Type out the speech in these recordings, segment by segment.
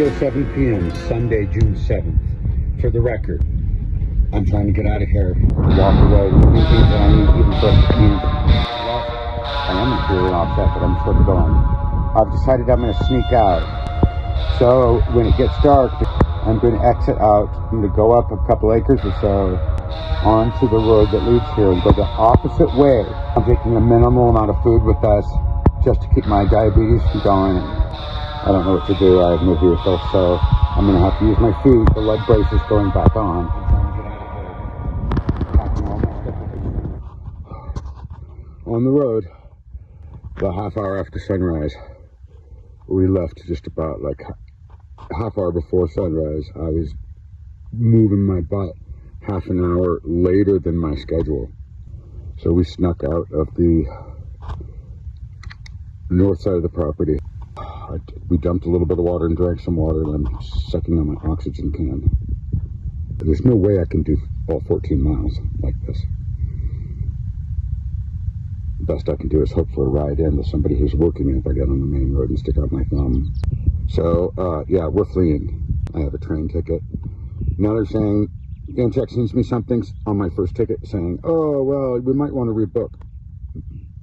3:07 p.m. Sunday, June 7th. For the record, I'm trying to get out of here, walk away, do things that I need even for us to camp. I am in fear and offset, but I'm still going. I've decided I'm going to sneak out. So when it gets dark, I'm going to exit out. I'm going to go up a couple acres or so onto the road that leads here and go the opposite way. I'm taking a minimal amount of food with us just to keep my diabetes from going. I don't know what to do. I have no vehicle, so I'm going to have to use my feet. The leg brace is going back on. On the road, about half hour after sunrise, we left just about like half hour before sunrise. I was moving my butt half an hour later than my schedule. So we snuck out of the north side of the property. We dumped a little bit of water and drank some water, and I'm sucking on my oxygen can. There's no way I can do all 14 miles like this. The best I can do is hope for a ride in with somebody who's working if I get on the main road and stick out my thumb. So, yeah, we're fleeing. I have a train ticket. Now they're saying, Amtrak sends me something on my first ticket saying, oh, well, we might want to rebook.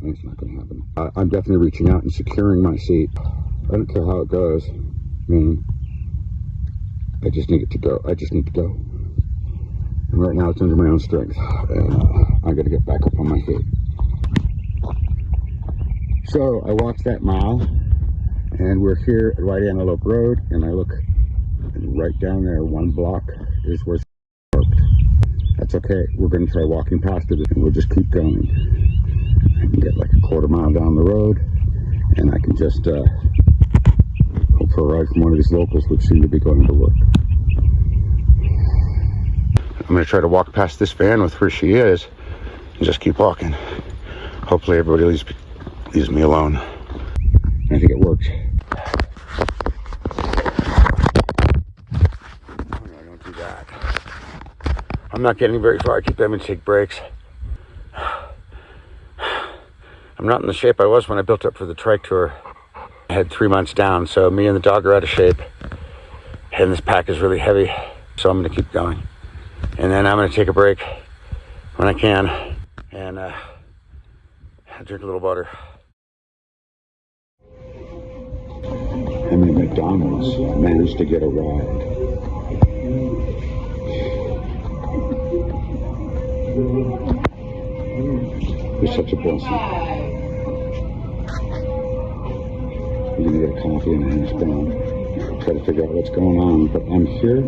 It's not going to happen. I'm definitely reaching out and securing my seat. I don't care how it goes. Man, I just need it to go. I just need to go. And right now it's under my own strength. And I got to get back up on my feet. So I walked that mile, and we're here at White Antelope Road, and I look, and right down there, one block is where it's parked. That's okay. We're going to try walking past it, and we'll just keep going. I can get like a quarter mile down the road, and I can just hope for a ride from one of these locals, which seem to be going to work. I'm going to try to walk past this van with where she is, and just keep walking. Hopefully everybody leaves me alone. I think it works. Oh, no, don't do that. I'm not getting very far. I keep having to take breaks. I'm not in the shape I was when I built up for the trike tour. I had 3 months down, so me and the dog are out of shape. And this pack is really heavy, so I'm going to keep going. And then I'm going to take a break when I can and drink a little water. I'm at McDonald's. I managed to get a ride. It's such a blessing. I'm gonna get a coffee and a hash brown. Try to figure out what's going on, but I'm here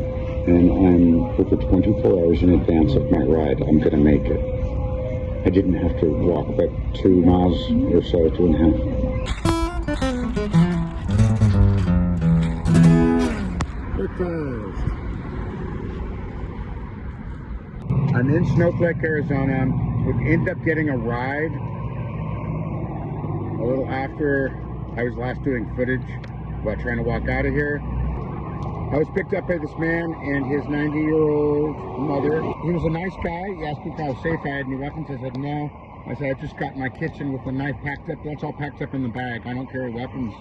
and I'm over 24 hours in advance of my ride. I'm gonna make it. I didn't have to walk about 2 miles or so, 2.5. Breakfast. I'm in Snowflake, Arizona. We ended up getting a ride a little after I was last doing footage while trying to walk out of here. I was picked up by this man and his 90-year-old mother. He was a nice guy. He asked me if I was safe. I had any weapons. I said no. I said I just got in my kitchen with the knife packed up. That's all packed up in the bag. I don't carry weapons.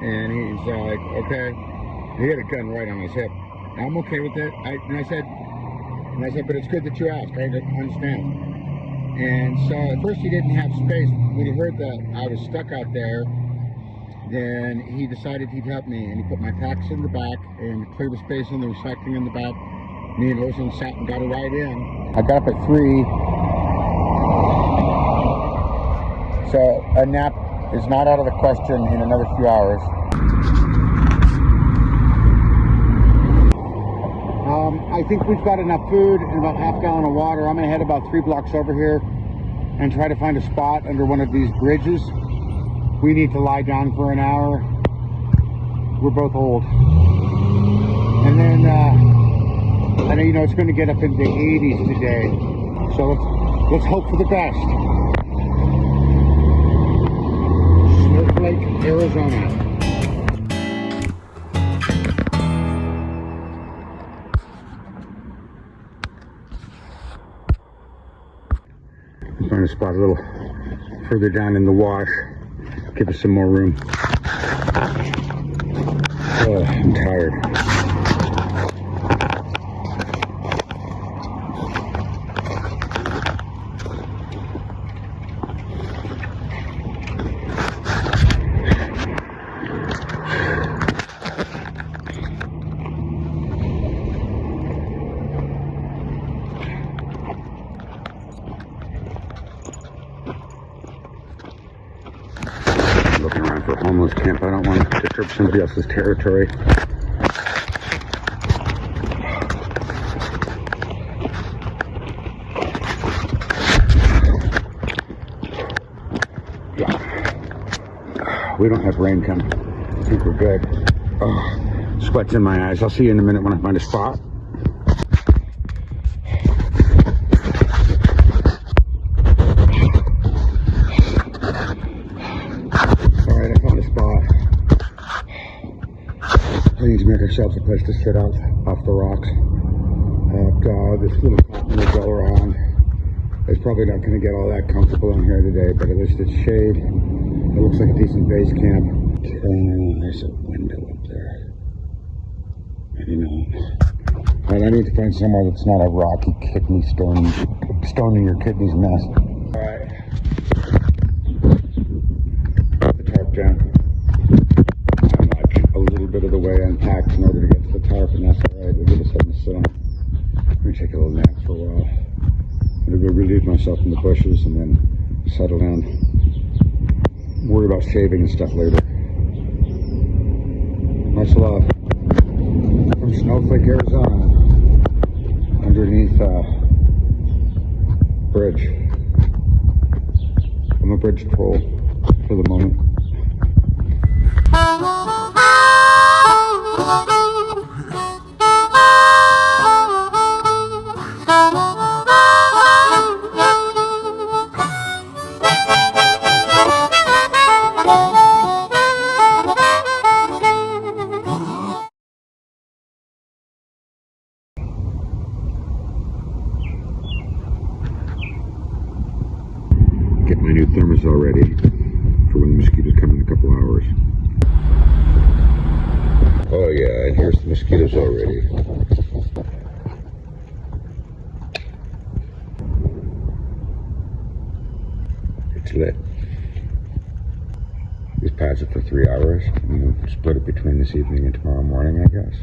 And he's like, okay. He had a gun right on his hip. I'm okay with it. I said, but it's good that you asked. I understand. And so at first he didn't have space. When he heard that I was stuck out there, then he decided he'd help me, and he put my packs in the back and cleared the space in the recycling in the back. Me and Ocean sat and got a ride in. I got up at 3, so a nap is not out of the question in another few hours. I think we've got enough food and about half a gallon of water. I'm gonna head about 3 blocks over here and try to find a spot under one of these bridges. We need to lie down for an hour. We're both old. And then, I know, you know, it's going to get up into the 80s today. So let's hope for the best. Snowflake, Arizona. Find a spot a little further down in the wash. Give us some more room. I'm tired. Looking around for a homeless camp. I don't want to disturb somebody else's territory. We don't have rain coming. I think we're good. Oh, sweat's in my eyes. I'll see you in a minute when I find a spot. Alright, I found a spot. We need to make ourselves a place to sit out off the rocks. This little continent go around. It's probably not going to get all that comfortable in here today, but at least it's shade. It looks like a decent base camp. There's a window up there. Maybe not. And I need to find somewhere that's not a rocky kidney stone in your kidneys mess. Alright. Put the tarp down. I'm like a little bit of the way unpacked in order to get to the tarp, and that's alright. We'll give us something to sit on. I'm going to take a little nap for a while. I'm going to go relieve myself in the bushes and then settle down. Worry about shaving and stuff later. Much love from Snowflake, Arizona, underneath bridge. I'm a bridge troll for the moment. Get my new thermosol ready for when the mosquitoes come in a couple hours. Oh yeah, and here's the mosquitoes already. It's lit. These pads are for 3 hours. I'm gonna split it between this evening and tomorrow morning, I guess.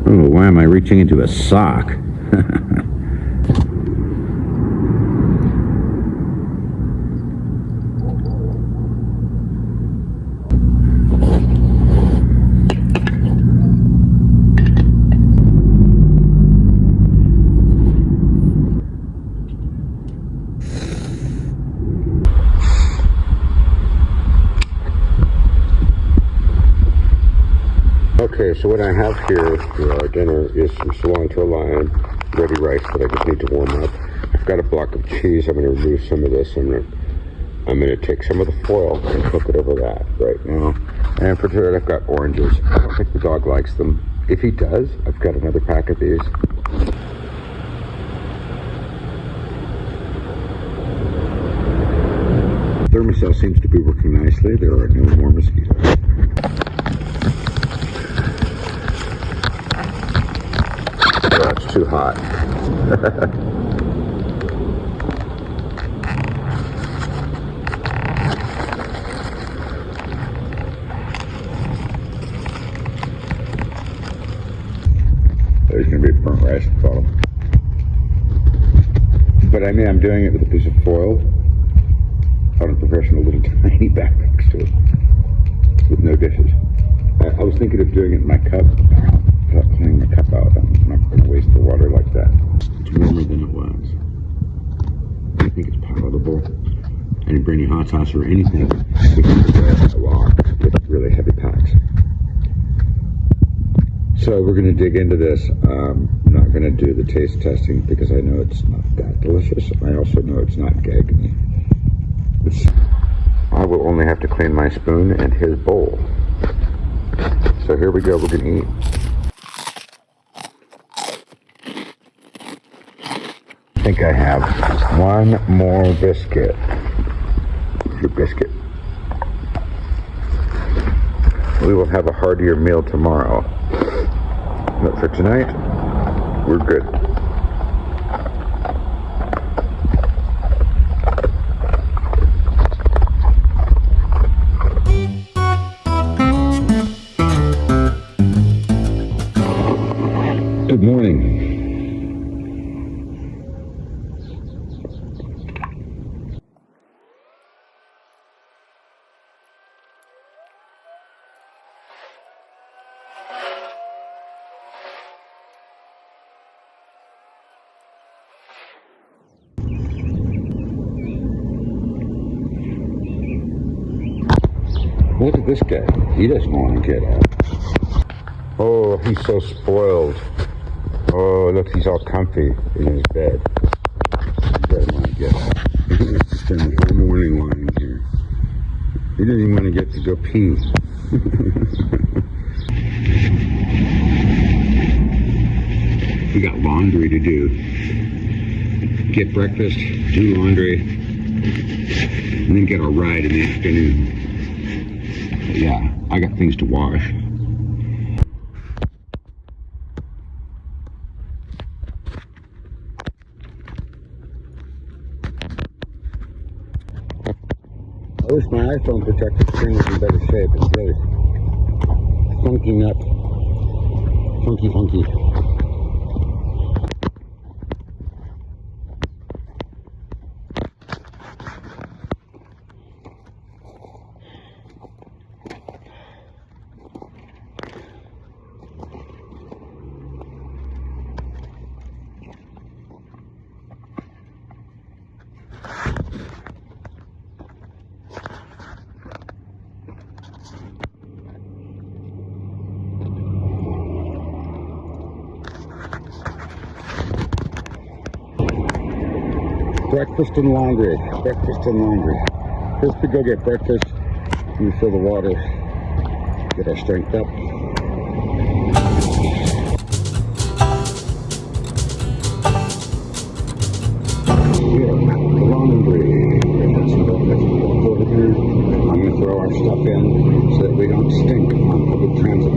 Oh, why am I reaching into a sock? Okay, so what I have here for our dinner is some cilantro lime, ready rice that I just need to warm up. I've got a block of cheese. I'm going to remove some of this. I'm going to take some of the foil and cook it over that right now. And for dessert, I've got oranges. I don't think the dog likes them. If he does, I've got another pack of these. Thermosol seems to be working nicely. There are no more mosquitoes. It's too hot. There's going to be burnt rice at the bottom. But I mean, I'm doing it with a piece of foil on a professional little tiny bag next to it with no dishes. I was thinking of doing it in my cup. Without cleaning the cup out, I'm not going to waste the water like that. It's warmer than it was. I think it's palatable. I didn't bring any hot sauce or anything. We can go a walk with really heavy packs. So we're going to dig into this. I'm not going to do the taste testing because I know it's not that delicious. I also know it's not gagging. I will only have to clean my spoon and his bowl. So here we go. We're going to eat. think I have one more biscuit. Your biscuit. We will have a heartier meal tomorrow. But for tonight, we're good. Good morning. Look at this guy. He doesn't want to get up. Oh, he's so spoiled. Oh, look, he's all comfy in his bed. He doesn't want to get up. He wants to spend the whole morning lying here. He doesn't even want to get to go pee. We got laundry to do. Get breakfast, do laundry, and then get a ride in the afternoon. Yeah, I got things to wash. I wish my iPhone protector screen was in better shape. It's really funking up. Funky. Breakfast and laundry. First we go get breakfast, and we fill the water, get our strength up. Here, laundry. Over here, I'm going to throw our stuff in so that we don't stink on public transit.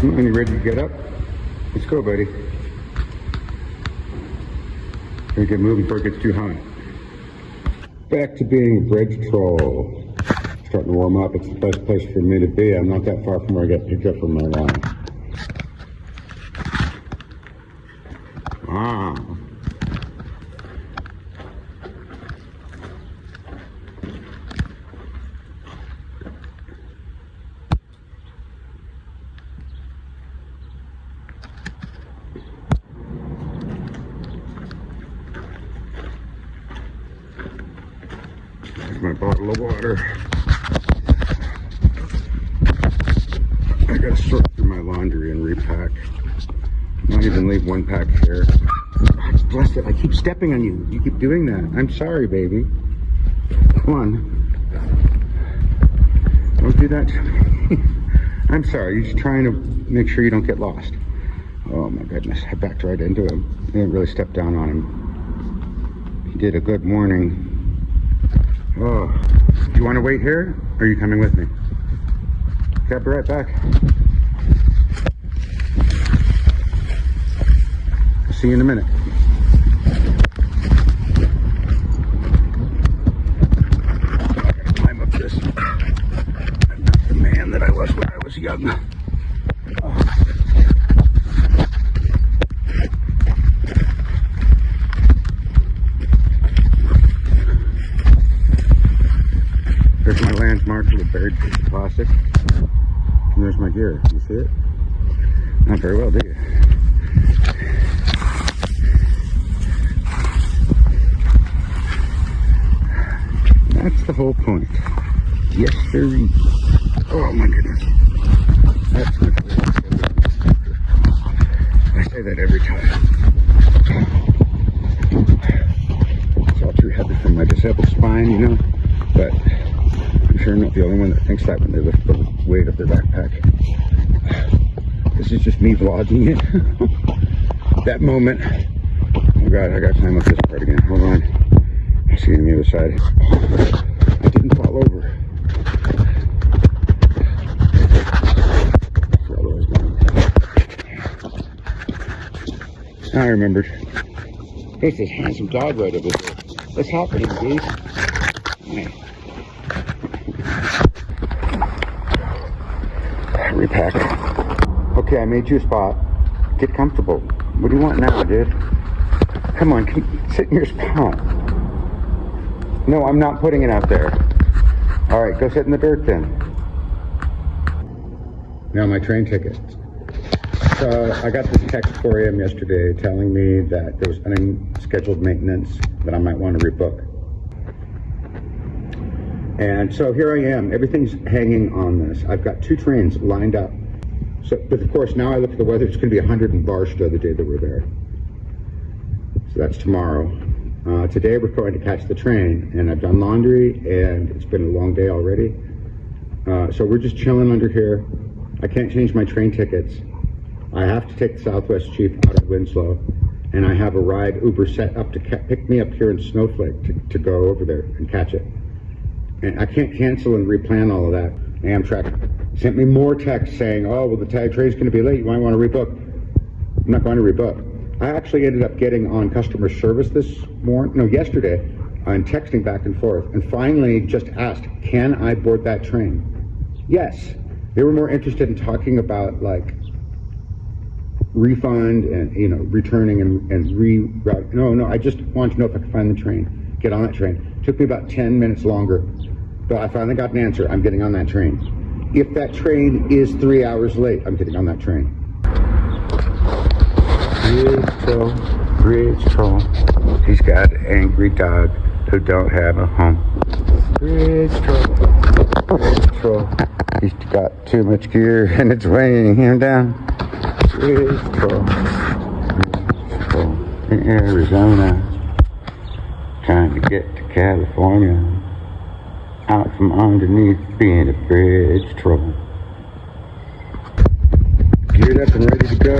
When you ready to get up? Let's go, buddy. Gotta get moving before it gets too hot. Back to being a bridge troll. Starting to warm up. It's the best place for me to be. I'm not that far from where I got picked up from my line. Wow. My bottle of water. I gotta sort through my laundry and repack. Not even leave one pack here. Bless it, I keep stepping on you. You keep doing that. I'm sorry, baby. Come on. Don't do that to me. I'm sorry, you're just trying to make sure you don't get lost. Oh my goodness, I backed right into him. I didn't really step down on him. He did a good morning. Oh, do you want to wait here, or are you coming with me? Okay, I'll be right back. I'll see you in a minute. I gotta climb up this. I'm not the man that I was when I was young. Oh. hard piece of plastic. And there's my gear. You see it? Not very well, do you? That's the whole point. Yes, sir. Oh my goodness. That's much better. I say that every time. It's all too heavy for my disabled spine, you know, but I'm sure I'm not the only one that thinks that when they lift the weight of their backpack. This is just me vlogging it. That moment. Oh God, I gotta climb up this part again. Hold on. I see it on the other side. I didn't fall over. I remembered. There's this handsome dog right over there. Let's hop him, please. Repack. Okay, I made you a spot. Get comfortable. What do you want now, dude? Come on, sit in your spot. No, I'm not putting it out there. All right, go sit in the dirt then. Now my train tickets. So I got this text 4 a.m. yesterday telling me that there was unscheduled maintenance that I might want to rebook. And so here I am. Everything's hanging on this. I've got 2 trains lined up. So, but of course, now I look at the weather. It's going to be 100 in Barstow the day that we're there. So that's tomorrow. Today we're going to catch the train, and I've done laundry, and it's been a long day already. So we're just chilling under here. I can't change my train tickets. I have to take the Southwest Chief out of Winslow, and I have a ride Uber set up to pick me up here in Snowflake to go over there and catch it. And I can't cancel and replan all of that. Amtrak sent me more texts saying, oh, well, the train's going to be late. You might want to rebook. I'm not going to rebook. I actually ended up getting on customer service yesterday, and texting back and forth, and finally just asked, can I board that train? Yes. They were more interested in talking about, like, refund and, you know, returning and reroute. No, I just wanted to know if I could find the train, get on that train. Took me about 10 minutes longer, but I finally got an answer. I'm getting on that train. If that train is 3 hours late, I'm getting on that train. Bridge troll. He's got an angry dog who don't have a home. Bridge troll. He's got too much gear and it's weighing him down. Bridge troll. In Arizona, trying to get to California, out from underneath being a bridge troll. Geared up and ready to go.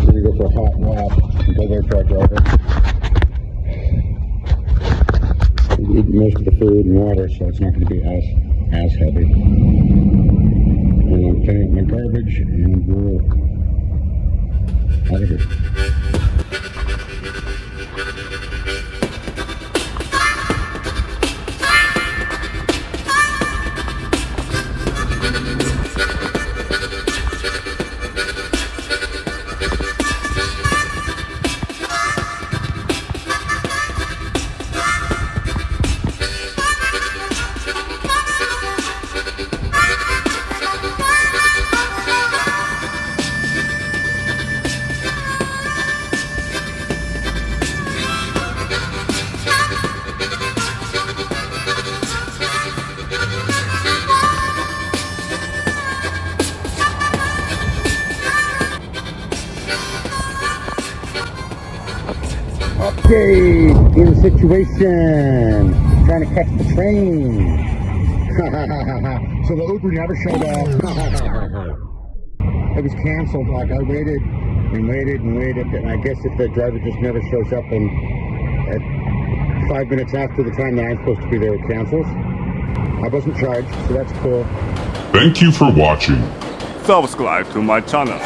We're going to go for a hot lap and go there for our driver. We eat most of the food and water, so it's not going to be as heavy. And I'm cleaning up my garbage, and we're out of here. Update in the situation, trying to catch the train. So the Uber never showed up. It was canceled. Like I waited and waited and waited, and I guess if the driver just never shows up and at 5 minutes after the time that I'm supposed to be there, it cancels. I wasn't charged, so that's cool. Thank you for watching. Subscribe to my channel.